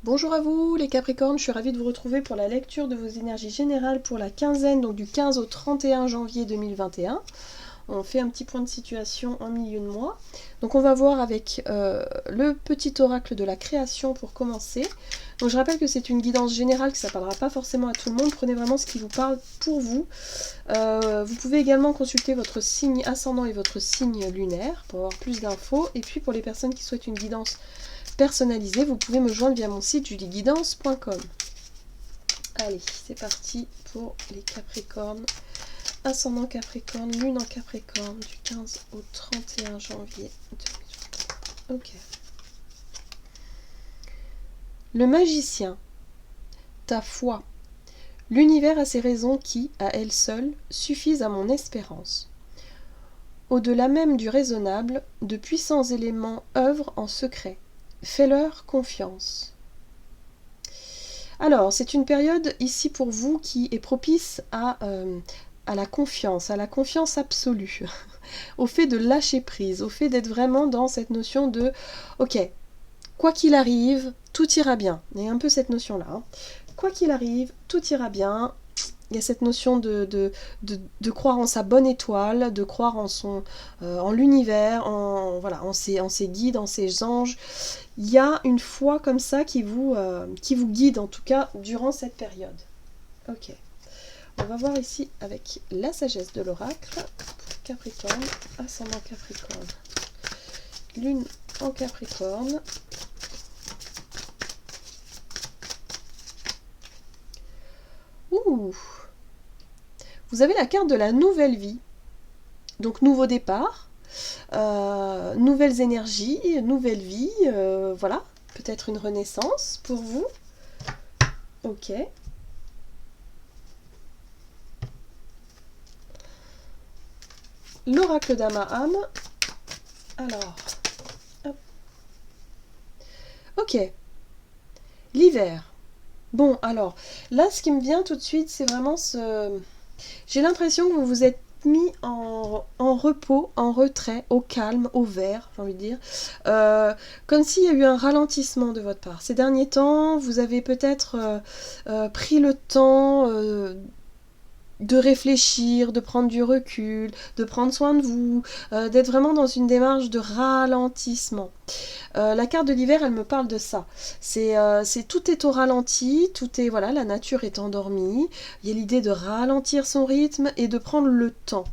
Bonjour à vous les Capricornes, je suis ravie de vous retrouver pour la lecture de vos énergies générales pour la quinzaine, donc du 15 au 31 janvier 2021. On fait un petit point de situation en milieu de mois. Donc on va voir avec le petit oracle de la création pour commencer. Donc je rappelle que c'est une guidance générale, que ça ne parlera pas forcément à tout le monde. Prenez vraiment ce qui vous parle pour vous. Vous pouvez également consulter votre signe ascendant et votre signe lunaire pour avoir plus d'infos. Et puis pour les personnes qui souhaitent une guidance personnalisée, vous pouvez me joindre via mon site julieguidance.com. Allez, c'est parti pour les Capricornes. Ascendant Capricorne, lune en Capricorne, du 15 au 31 janvier 2020. Ok. Le magicien, ta foi. L'univers a ses raisons qui, à elles seules, suffisent à mon espérance. Au-delà même du raisonnable, de puissants éléments œuvrent en secret. Fais-leur confiance. Alors, c'est une période ici pour vous qui est propice à la confiance absolue, au fait de lâcher prise, au fait d'être vraiment dans cette notion de « ok, quoi qu'il arrive, tout ira bien ». Il y a un peu cette notion-là. Hein. Quoi qu'il arrive, tout ira bien. Il y a cette notion de croire en sa bonne étoile, de croire en l'univers, en ses guides, en ses anges. Il y a une foi comme ça qui vous guide, en tout cas, durant cette période. Ok. On va voir ici avec la sagesse de l'oracle. Capricorne, ascendant Capricorne. Lune en Capricorne. Ouh! Vous avez la carte de la nouvelle vie. Donc nouveau départ, nouvelles énergies, nouvelle vie, voilà. Peut-être une renaissance pour vous. Ok. L'oracle d'Amaham. Alors. Hop. Ok. L'hiver. Bon, alors, là, ce qui me vient tout de suite, c'est vraiment ce... J'ai l'impression que vous vous êtes mis en repos, en retrait, au calme, au vert, j'ai envie de dire, comme s'il y a eu un ralentissement de votre part. Ces derniers temps, vous avez peut-être pris le temps de réfléchir, de prendre du recul, de prendre soin de vous, d'être vraiment dans une démarche de ralentissement. La carte de l'hiver, elle me parle de ça. C'est tout est au ralenti, tout est voilà, la nature est endormie. Il y a l'idée de ralentir son rythme et de prendre le temps,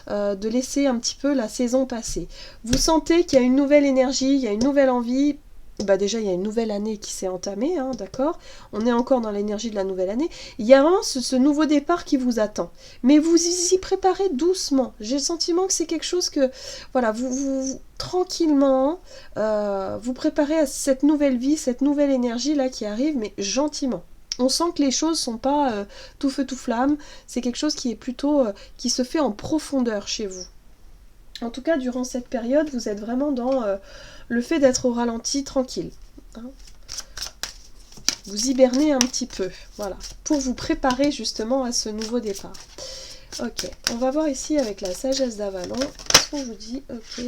de laisser un petit peu la saison passer. Vous sentez qu'il y a une nouvelle énergie, il y a une nouvelle envie. Bah déjà, il y a une nouvelle année qui s'est entamée, hein, d'accord. On est encore dans l'énergie de la nouvelle année. Il y a vraiment ce nouveau départ qui vous attend. Mais vous y préparez doucement. J'ai le sentiment que c'est quelque chose que, voilà, vous tranquillement, vous préparez à cette nouvelle vie, cette nouvelle énergie là qui arrive, mais gentiment. On sent que les choses sont pas tout feu tout flamme. C'est quelque chose qui est plutôt qui se fait en profondeur chez vous. En tout cas, durant cette période, vous êtes vraiment dans le fait d'être au ralenti, tranquille. Hein. Vous hibernez un petit peu, voilà, pour vous préparer justement à ce nouveau départ. Ok, on va voir ici avec la sagesse d'Avalon. Qu'est-ce qu'on vous dit? Ok.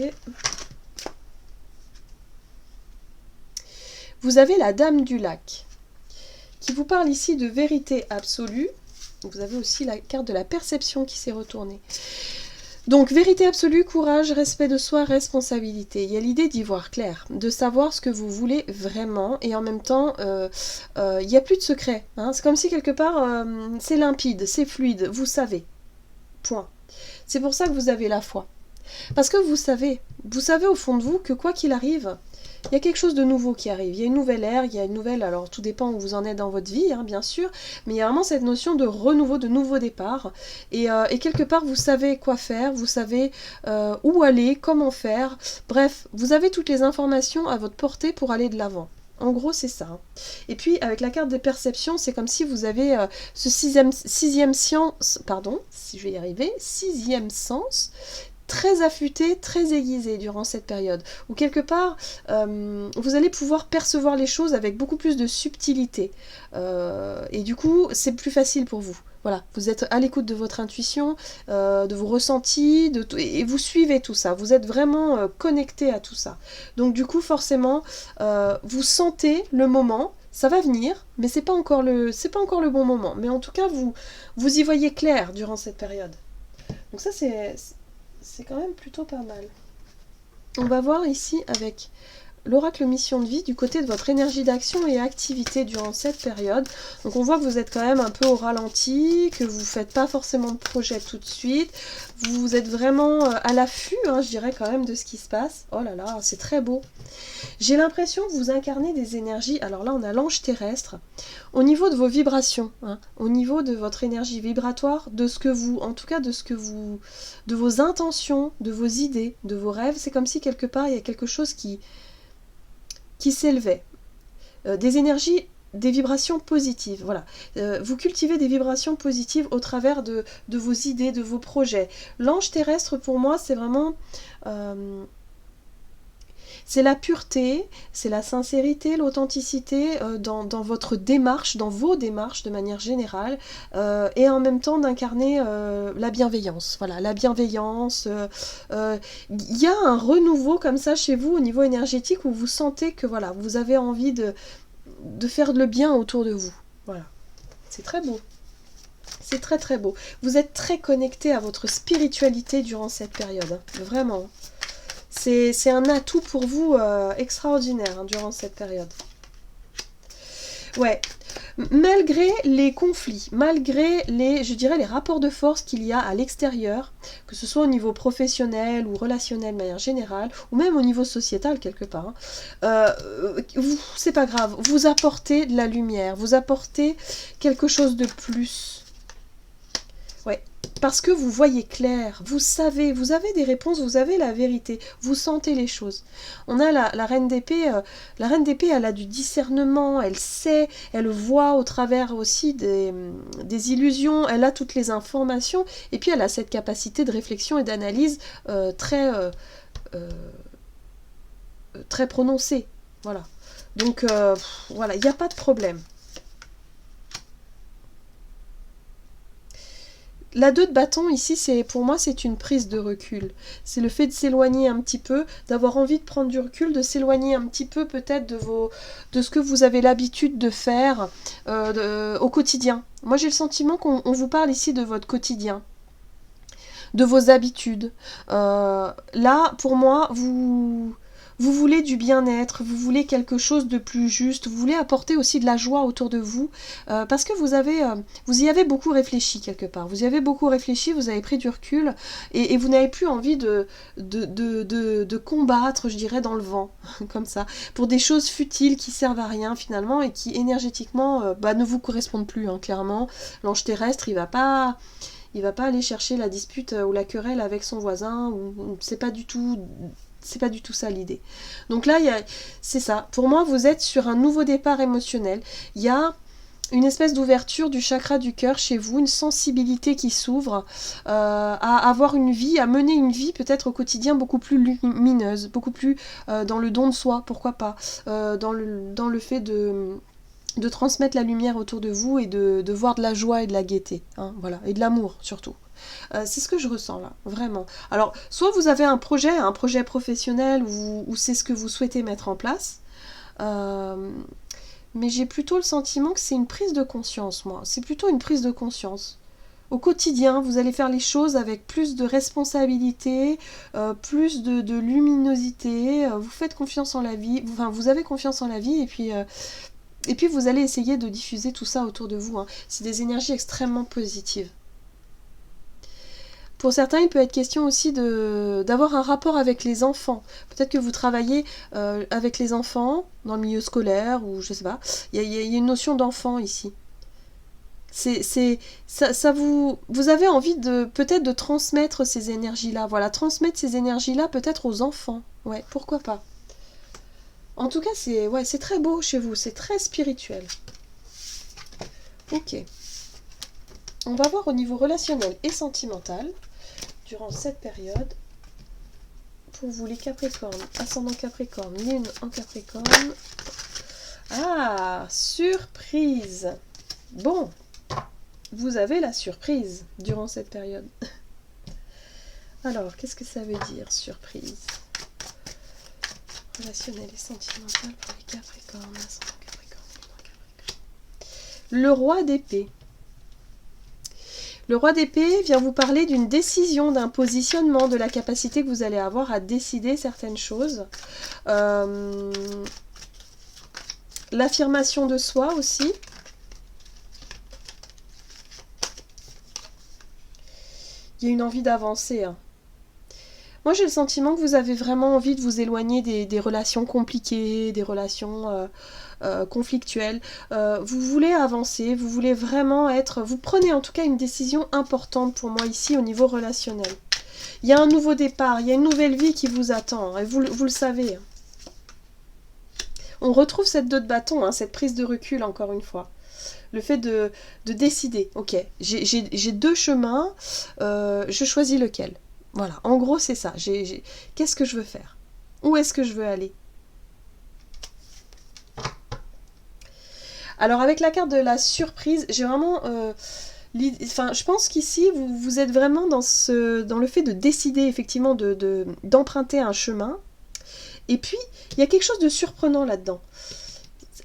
Vous avez la Dame du Lac, qui vous parle ici de vérité absolue. Vous avez aussi la carte de la perception qui s'est retournée. Donc, vérité absolue, courage, respect de soi, responsabilité. Il y a l'idée d'y voir clair, de savoir ce que vous voulez vraiment, et en même temps, il n'y a plus de secret. Hein. C'est comme si quelque part, c'est limpide, c'est fluide, vous savez. Point. C'est pour ça que vous avez la foi. Parce que vous savez au fond de vous que quoi qu'il arrive, il y a quelque chose de nouveau qui arrive. Il y a une nouvelle ère, il y a une nouvelle... Alors, tout dépend où vous en êtes dans votre vie, hein, bien sûr. Mais il y a vraiment cette notion de renouveau, de nouveau départ. Et quelque part, vous savez quoi faire, vous savez où aller, comment faire. Bref, vous avez toutes les informations à votre portée pour aller de l'avant. En gros, c'est ça. Hein. Et puis, avec la carte des perceptions, c'est comme si vous avez ce sixième sens, pardon, si je vais y arriver, sixième sens, très affûté, très aiguisé durant cette période, où quelque part, vous allez pouvoir percevoir les choses avec beaucoup plus de subtilité. Et du coup, c'est plus facile pour vous. Voilà, vous êtes à l'écoute de votre intuition, de vos ressentis, et vous suivez tout ça. Vous êtes vraiment connecté à tout ça. Donc du coup, forcément, vous sentez le moment. Ça va venir, mais c'est pas encore le bon moment. Mais en tout cas, vous y voyez clair durant cette période. Donc ça, c'est quand même plutôt pas mal. On va voir ici avec l'oracle mission de vie du côté de votre énergie d'action et activité durant cette période. Donc on voit que vous êtes quand même un peu au ralenti, que vous ne faites pas forcément de projet tout de suite. Vous êtes vraiment à l'affût, hein, je dirais quand même, de ce qui se passe. Oh là là, c'est très beau. J'ai l'impression que vous incarnez des énergies. Alors là, on a l'ange terrestre. Au niveau de vos vibrations, hein, au niveau de votre énergie vibratoire, de ce que vous, en tout cas de vos intentions, de vos idées, de vos rêves, c'est comme si quelque part il y a quelque chose qui s'élevait. Des énergies, des vibrations positives, voilà. Vous cultivez des vibrations positives au travers de vos idées, de vos projets. L'ange terrestre, pour moi, c'est vraiment... c'est la pureté, c'est la sincérité, l'authenticité dans votre démarche, dans vos démarches de manière générale, et en même temps d'incarner la bienveillance. Voilà, la bienveillance. Il y a un renouveau comme ça chez vous au niveau énergétique où vous sentez que voilà, vous avez envie de faire le bien autour de vous. Voilà, c'est très beau. C'est très très beau. Vous êtes très connecté à votre spiritualité durant cette période, hein, vraiment. C'est un atout pour vous extraordinaire hein, durant cette période. Ouais, malgré les conflits, malgré je dirais, les rapports de force qu'il y a à l'extérieur, que ce soit au niveau professionnel ou relationnel de manière générale, ou même au niveau sociétal quelque part, c'est pas grave, vous apportez de la lumière, vous apportez quelque chose de plus. Ouais. Parce que vous voyez clair, vous savez, vous avez des réponses, vous avez la vérité, vous sentez les choses. On a la reine d'épée, elle a du discernement, elle sait, elle voit au travers aussi des illusions, elle a toutes les informations, et puis elle a cette capacité de réflexion et d'analyse très prononcée. Voilà. Donc voilà, il n'y a pas de problème. La 2 de bâton, ici, pour moi, c'est une prise de recul. C'est le fait de s'éloigner un petit peu, d'avoir envie de prendre du recul, de s'éloigner un petit peu peut-être de ce que vous avez l'habitude de faire au quotidien. Moi, j'ai le sentiment qu'on vous parle ici de votre quotidien, de vos habitudes. Là, pour moi, vous voulez du bien-être, vous voulez quelque chose de plus juste, vous voulez apporter aussi de la joie autour de vous, parce que vous y avez beaucoup réfléchi quelque part, vous y avez beaucoup réfléchi, vous avez pris du recul, et vous n'avez plus envie de combattre, je dirais, dans le vent, comme ça, pour des choses futiles qui servent à rien finalement, et qui énergétiquement ne vous correspondent plus, hein, clairement. L'ange terrestre, il va pas aller chercher la dispute ou la querelle avec son voisin, ou c'est pas du tout ça l'idée. Donc là, c'est ça. Pour moi, vous êtes sur un nouveau départ émotionnel. Il y a une espèce d'ouverture du chakra du cœur chez vous, une sensibilité qui s'ouvre à avoir une vie, à mener une vie peut-être au quotidien beaucoup plus lumineuse, beaucoup plus dans le don de soi, pourquoi pas, dans le fait de transmettre la lumière autour de vous et de voir de la joie et de la gaieté, hein, voilà, et de l'amour surtout. C'est ce que je ressens là, vraiment. Alors, soit vous avez un projet professionnel où c'est ce que vous souhaitez mettre en place, mais j'ai plutôt le sentiment que c'est une prise de conscience, moi. C'est plutôt une prise de conscience. Au quotidien, vous allez faire les choses avec plus de responsabilité, plus de luminosité, vous faites confiance en la vie, enfin, vous avez confiance en la vie, et puis vous allez essayer de diffuser tout ça autour de vous, hein. C'est des énergies extrêmement positives. Pour certains, il peut être question aussi d'avoir un rapport avec les enfants. Peut-être que vous travaillez avec les enfants dans le milieu scolaire, ou je sais pas. Il y a une notion d'enfant ici. Vous avez envie peut-être de transmettre ces énergies-là. Voilà, transmettre ces énergies-là peut-être aux enfants. Ouais, pourquoi pas. En tout cas, c'est très beau chez vous. C'est très spirituel. Ok. On va voir au niveau relationnel et sentimental durant cette période. pour vous les Capricornes. Ascendant Capricorne, Lune en Capricorne. Ah, surprise. Bon, vous avez la surprise durant cette période. Alors, qu'est-ce que ça veut dire, surprise? Relationnel et sentimental pour les Capricornes. Ascendant Capricorne, Lune en Capricorne. Le roi d'épée. Le roi d'épée vient vous parler d'une décision, d'un positionnement, de la capacité que vous allez avoir à décider certaines choses. L'affirmation de soi aussi. Il y a une envie d'avancer. Hein. Moi, j'ai le sentiment que vous avez vraiment envie de vous éloigner des relations compliquées, des relations conflictuelles. Vous voulez avancer, vous voulez vraiment être... Vous prenez en tout cas une décision importante pour moi ici au niveau relationnel. Il y a un nouveau départ, il y a une nouvelle vie qui vous attend, et vous le savez. On retrouve cette 2 de bâton, hein, cette prise de recul encore une fois. Le fait de décider, ok, j'ai 2 chemins, je choisis lequel. Voilà, en gros c'est ça. Qu'est-ce que je veux faire? Où est-ce que je veux aller? Alors avec la carte de la surprise, j'ai vraiment... je pense qu'ici, vous êtes vraiment dans le fait de décider effectivement d'emprunter un chemin. Et puis, il y a quelque chose de surprenant là-dedans.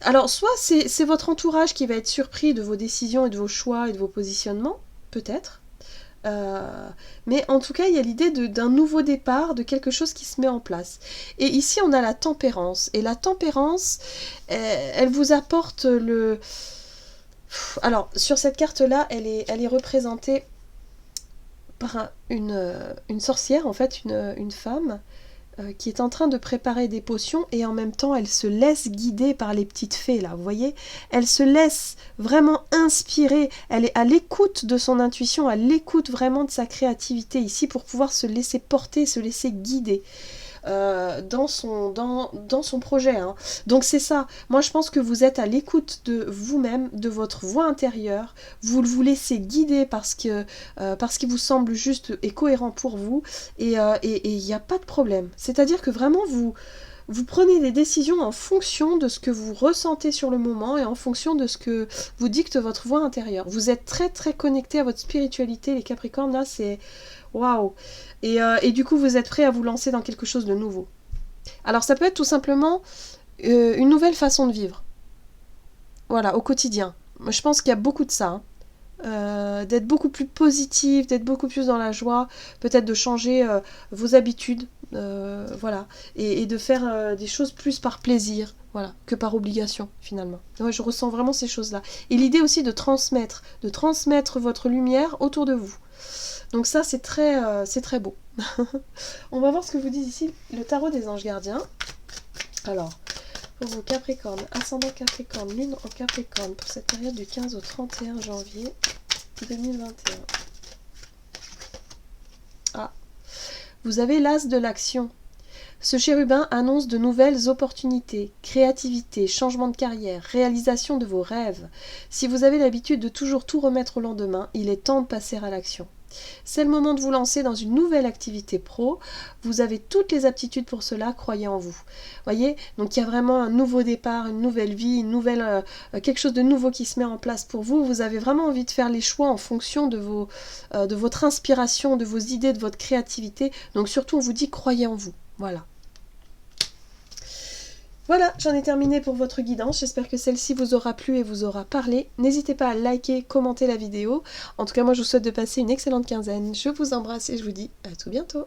Alors, soit c'est votre entourage qui va être surpris de vos décisions et de vos choix et de vos positionnements, peut-être. Mais en tout cas, il y a l'idée d'un nouveau départ, de quelque chose qui se met en place. Et ici, on a la tempérance. Et la tempérance, elle vous apporte le... Alors, sur cette carte-là, elle est représentée par une sorcière, en fait, une femme, qui est en train de préparer des potions et en même temps elle se laisse guider par les petites fées là, vous voyez, elle se laisse vraiment inspirer, elle est à l'écoute de son intuition, à l'écoute vraiment de sa créativité ici pour pouvoir se laisser porter, se laisser guider dans son projet. Hein. Donc c'est ça, moi je pense que vous êtes à l'écoute de vous-même, de votre voix intérieure, vous laissez guider parce qu'il vous semble juste et cohérent pour vous, et il n'y a pas de problème. C'est-à-dire que vraiment vous prenez des décisions en fonction de ce que vous ressentez sur le moment et en fonction de ce que vous dicte votre voix intérieure. Vous êtes très très connecté à votre spiritualité, les Capricornes, là c'est... Waouh! Et du coup, vous êtes prêt à vous lancer dans quelque chose de nouveau. Alors, ça peut être tout simplement une nouvelle façon de vivre. Voilà, au quotidien. Moi, je pense qu'il y a beaucoup de ça. Hein. D'être beaucoup plus positif, d'être beaucoup plus dans la joie, peut-être de changer vos habitudes, voilà, et de faire des choses plus par plaisir, voilà, que par obligation, finalement. Ouais, je ressens vraiment ces choses-là. Et l'idée aussi de transmettre votre lumière autour de vous. Donc ça, c'est très beau. On va voir ce que vous dit ici le tarot des anges gardiens. Alors, pour vos Capricornes, ascendant Capricorne, Lune en Capricorne, pour cette période du 15 au 31 janvier 2021. Ah, vous avez l'as de l'action. Ce chérubin annonce de nouvelles opportunités, créativité, changement de carrière, réalisation de vos rêves. Si vous avez l'habitude de toujours tout remettre au lendemain, il est temps de passer à l'action. C'est le moment de vous lancer dans une nouvelle activité pro. Vous avez toutes les aptitudes pour cela, croyez en vous. Voyez, donc il y a vraiment un nouveau départ, une nouvelle vie, quelque chose de nouveau qui se met en place pour vous. Vous avez vraiment envie de faire les choix en fonction de votre inspiration, de vos idées, de votre créativité. Donc surtout, on vous dit croyez en vous. Voilà. Voilà, j'en ai terminé pour votre guidance. J'espère que celle-ci vous aura plu et vous aura parlé. N'hésitez pas à liker, commenter la vidéo. En tout cas, moi, je vous souhaite de passer une excellente quinzaine. Je vous embrasse et je vous dis à tout bientôt.